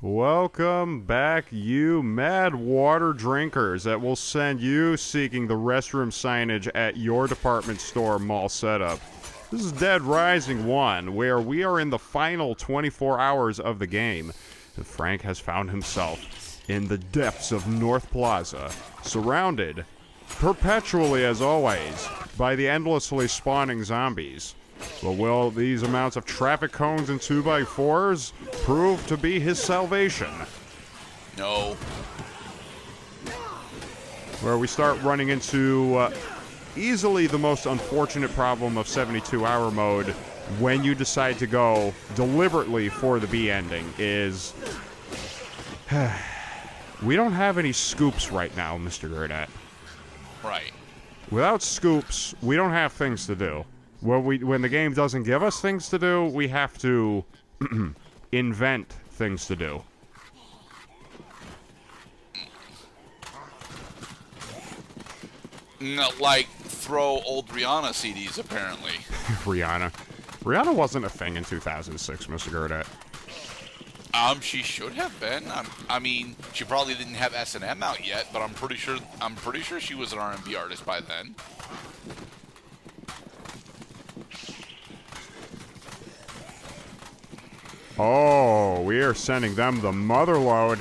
Welcome back, you mad water drinkers that will send you seeking the restroom signage at your department store mall setup. This is Dead Rising 1, where we are in the final 24 hours of the game. Frank has found himself in the depths of North Plaza, surrounded, perpetually as always, by the endlessly spawning zombies. But will these amounts of traffic cones and 2x4s prove to be his salvation? No. Where we start running into easily the most unfortunate problem of 72-hour mode when you decide to go deliberately for the B ending is... we don't have any scoops right now, Mr. Gurdett. Right. Without scoops, we don't have things to do. When the game doesn't give us things to do, we have to invent things to do. Like throw old Rihanna CDs, apparently. Rihanna wasn't a thing in 2006, Mr. Gurdett. She should have been. I mean, she probably didn't have S&M out yet, but I'm pretty sure she was an R&B artist by then. Oh, we are sending them the mother load.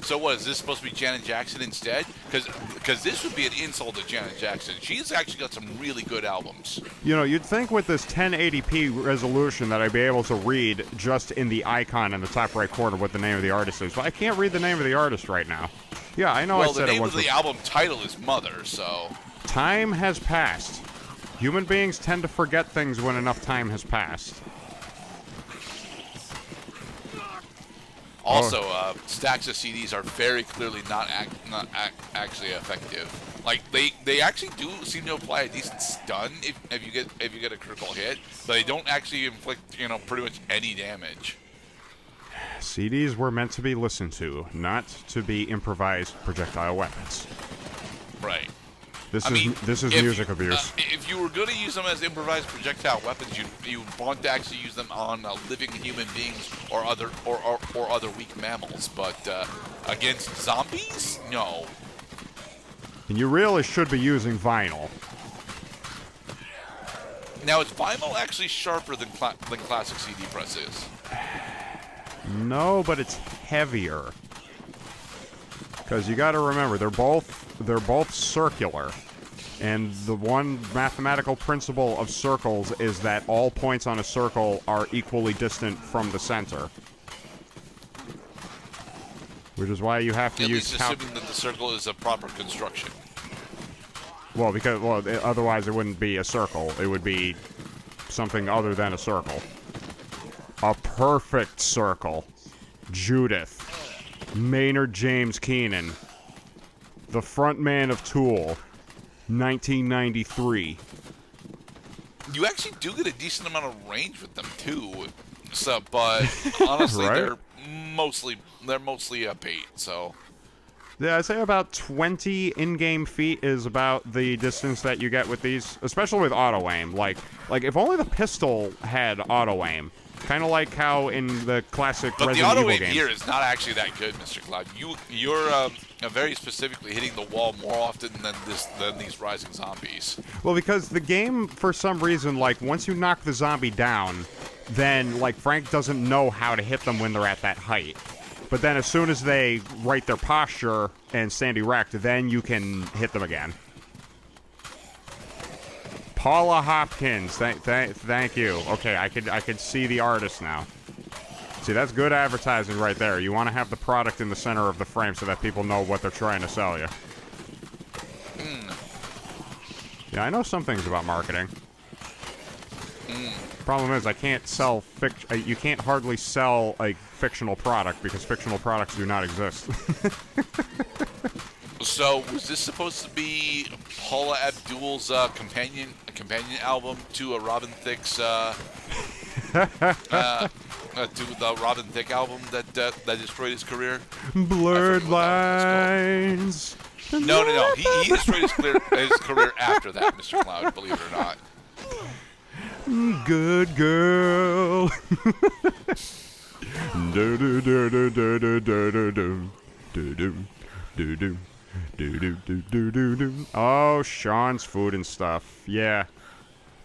So what, is this supposed to be Janet Jackson instead? Because this would be an insult to Janet Jackson. She's actually got some really good albums. You know, you'd think with this 1080p resolution that I'd be able to read just in the icon in the top right corner what the name of the artist is. But I can't read the name of the artist right now. Yeah, I know well, I said it was... Well, the name of the album title is Mother, so... Time has passed. Human beings tend to forget things when enough time has passed. Also, stacks of CDs are very clearly not actually effective. Like they actually do seem to apply a decent stun if you get a critical hit, but they don't actually inflict pretty much any damage. CDs were meant to be listened to, not to be improvised projectile weapons. Right. This is music abuse. If you were going to use them as improvised projectile weapons, you want to actually use them on living human beings or other weak mammals. But against zombies, no. And you really should be using vinyl. Now, is vinyl actually sharper than classic CD press is? No, but it's heavier. Because you got to remember, they're both circular, and the one mathematical principle of circles is that all points on a circle are equally distant from the center. Which is why you have to use... At least assuming that the circle is a proper construction. Well, otherwise it wouldn't be a circle. It would be something other than a circle. A perfect circle. Judith. Maynard James Keenan, the frontman of Tool, 1993. You actually do get a decent amount of range with them too, but honestly, right? they're mostly a bait. So yeah, I'd say about 20 in-game feet is about the distance that you get with these, especially with auto aim. Like if only the pistol had auto aim. Kind of like how in the classic Resident Evil games. But the auto aim here is not actually that good, Mr. Cloud. You're very specifically hitting the wall more often than these rising zombies. Well, because the game, for some reason, like, once you knock the zombie down, then, like, Frank doesn't know how to hit them when they're at that height. But then as soon as they right their posture and stand erect, then you can hit them again. Paula Hopkins, thank you. Okay, I could see the artist now. See, that's good advertising right there. You want to have the product in the center of the frame so that people know what they're trying to sell you. Yeah, I know some things about marketing. Problem is, I can't sell you can't hardly sell a fictional product because fictional products do not exist. So, was this supposed to be Paula Abdul's companion album to a Robin Thicke's to the Robin Thicke album that destroyed his career? Blurred Lines. No. He destroyed his career after that, Mr. Cloud. Believe it or not. Good girl. Do do do do do do do do do do do do do do do do do. Oh, Sean's food and stuff. Yeah.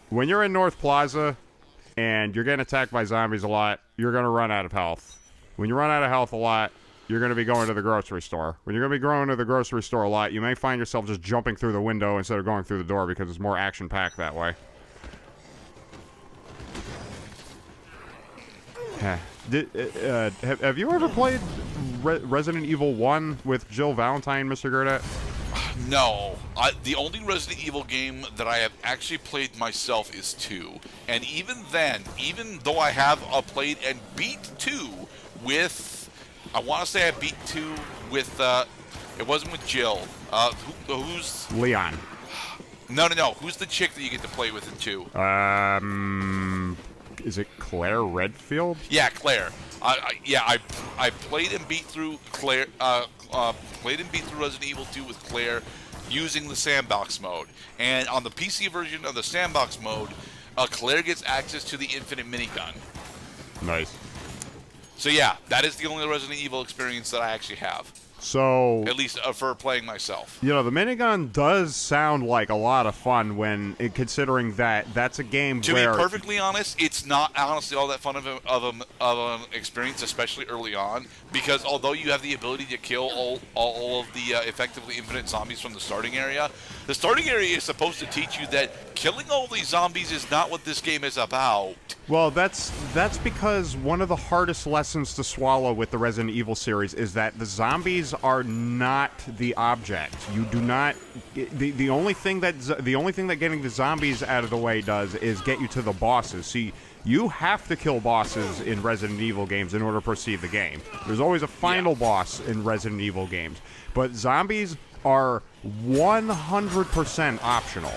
When you're in North Plaza and you're getting attacked by zombies a lot, you're gonna run out of health. When you run out of health a lot, you're going to be going to the grocery store. When you're going to be going to the grocery store a lot, you may find yourself just jumping through the window instead of going through the door because it's more action-packed that way. Have you ever played Resident Evil 1 with Jill Valentine, Mr. Gerdat? No. The only Resident Evil game that I have actually played myself is 2. And even then, even though I have played and beat 2 with... I want to say I beat 2 with, it wasn't with Jill. Who's... Leon. No. Who's the chick that you get to play with in 2? Is it Claire Redfield? Yeah, Claire. I played and beat through Claire, played and beat through Resident Evil 2 with Claire using the sandbox mode. And on the PC version of the sandbox mode, Claire gets access to the infinite minigun. Nice. So yeah, that is the only Resident Evil experience that I actually have. So... At least for playing myself. You know, the minigun does sound like a lot of fun when, considering that that's a game where... To be perfectly honest, it's not honestly all that fun of an experience, especially early on, because although you have the ability to kill all of the effectively infinite zombies from the starting area, the starting area is supposed to teach you that killing all these zombies is not what this game is about. Well, that's because one of the hardest lessons to swallow with the Resident Evil series is that the zombies are not the object. You do not. The only thing that getting the zombies out of the way does is get you to the bosses. See, you have to kill bosses in Resident Evil games in order to proceed the game. There's always a final boss in Resident Evil games, but zombies are 100% optional.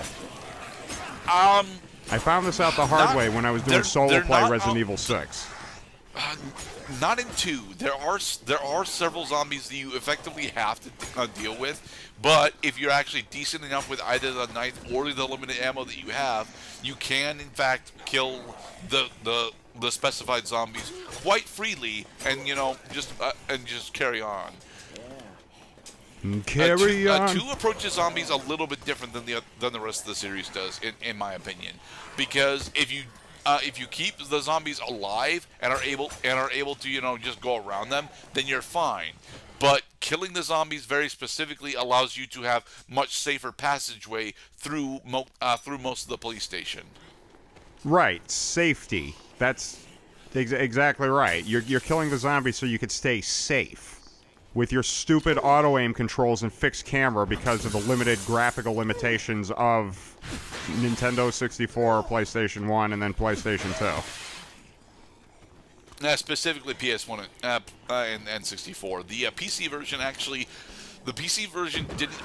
I found this out the hard way when I was doing solo play Resident Evil 6. Not in 2. There are several zombies that you effectively have to deal with, but if you're actually decent enough with either the knife or the limited ammo that you have, you can in fact kill the specified zombies quite freely, and just carry on. Carry on. 2 approaches zombies a little bit different than the rest of the series does, in my opinion, because if you keep the zombies alive and are able to just go around them, then you're fine. But killing the zombies very specifically allows you to have much safer passageway through most of the police station. Right, safety. That's exactly right. You're killing the zombies so you could stay safe. With your stupid auto-aim controls and fixed camera because of the limited graphical limitations of Nintendo 64, PlayStation 1, and then PlayStation 2. Specifically PS1 and 64. The PC version actually... The PC version didn't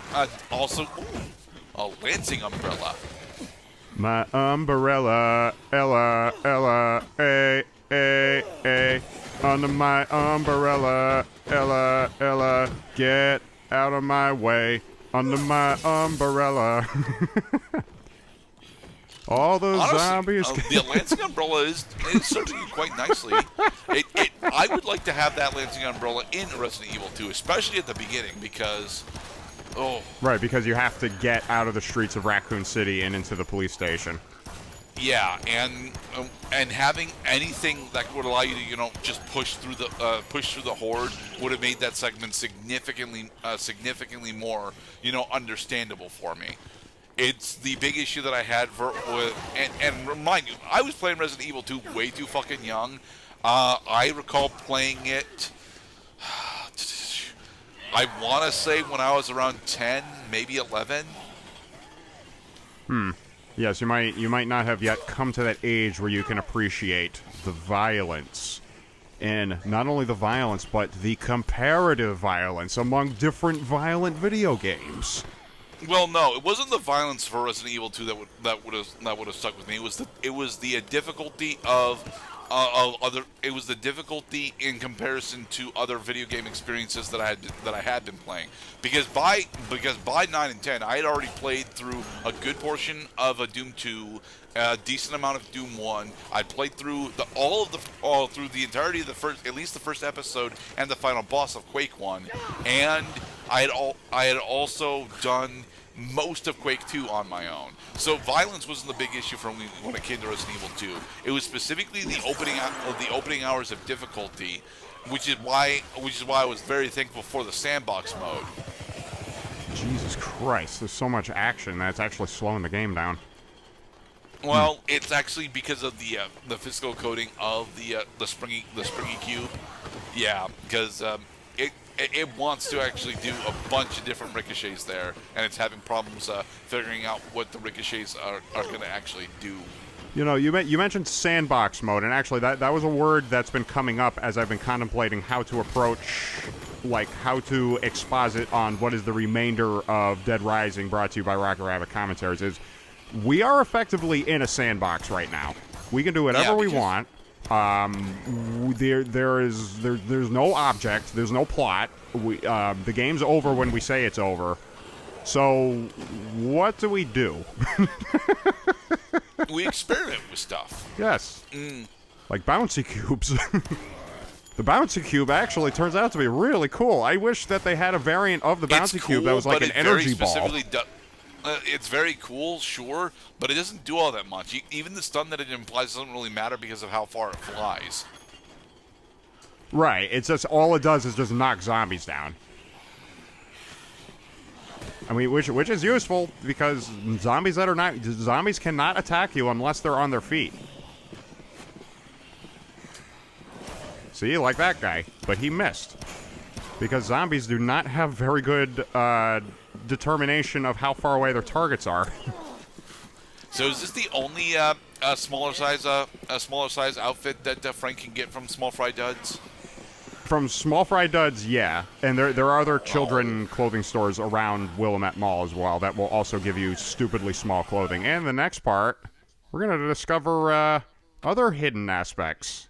also... a Lansing umbrella. My umbrella, Ella, A. Under my umbrella, Ella, get out of my way. Under my umbrella. All those honestly, zombies. The Lansing umbrella is serving you quite nicely. I would like to have that Lansing umbrella in Resident Evil 2, especially at the beginning, because... Oh. Right, because you have to get out of the streets of Raccoon City and into the police station. Yeah, and having anything that would allow you to, just push through the horde would have made that segment significantly more, understandable for me. It's the big issue that I had and remind you, I was playing Resident Evil 2 way too fucking young. I recall playing it, I want to say when I was around 10, maybe 11. Yes, you might not have yet come to that age where you can appreciate the violence. And not only the violence, but the comparative violence among different violent video games. Well, no, it wasn't the violence for Resident Evil 2 that would have stuck with me. It was the difficulty of It was the difficulty in comparison to other video game experiences that I had been playing. Because by 9 and 10, I had already played through a good portion of a Doom 2, a decent amount of Doom 1. I'd played through through the entirety of at least the first episode and the final boss of Quake 1, and I had also done most of Quake 2 on my own. So violence wasn't the big issue for me when it came to Resident Evil 2. It was specifically the opening hours of difficulty, which is why I was very thankful for the sandbox mode. Jesus Christ, there's so much action that's actually slowing the game down. Well, it's actually because of the physical coding of the springy cube. Yeah, because it wants to actually do a bunch of different ricochets there, and it's having problems figuring out what the ricochets are going to actually do. You know, you mentioned sandbox mode, and actually that was a word that's been coming up as I've been contemplating how to approach, like, how to exposit on what is the remainder of Dead Rising, brought to you by Rocket Rabbit Commentaries, is we are effectively in a sandbox right now. We can do whatever we want. There's no object, there's no plot. The game's over when we say it's over. So, what do we do? We experiment with stuff. Yes. Like bouncy cubes. The bouncy cube actually turns out to be really cool. I wish that they had a variant of the bouncy cube that was like an energy ball. It's very cool, sure, but it doesn't do all that much. Even the stun that it implies doesn't really matter because of how far it flies. Right. It's just all it does is just knock zombies down. I mean, which is useful because zombies cannot attack you unless they're on their feet. See, like that guy, but he missed because zombies do not have very good determination of how far away their targets are. So is this the only smaller size outfit that Frank can get from Small Fry Duds? From Small Fry Duds, yeah. And there are other children clothing stores around Willamette Mall as well that will also give you stupidly small clothing. And the next part, we're going to discover other hidden aspects.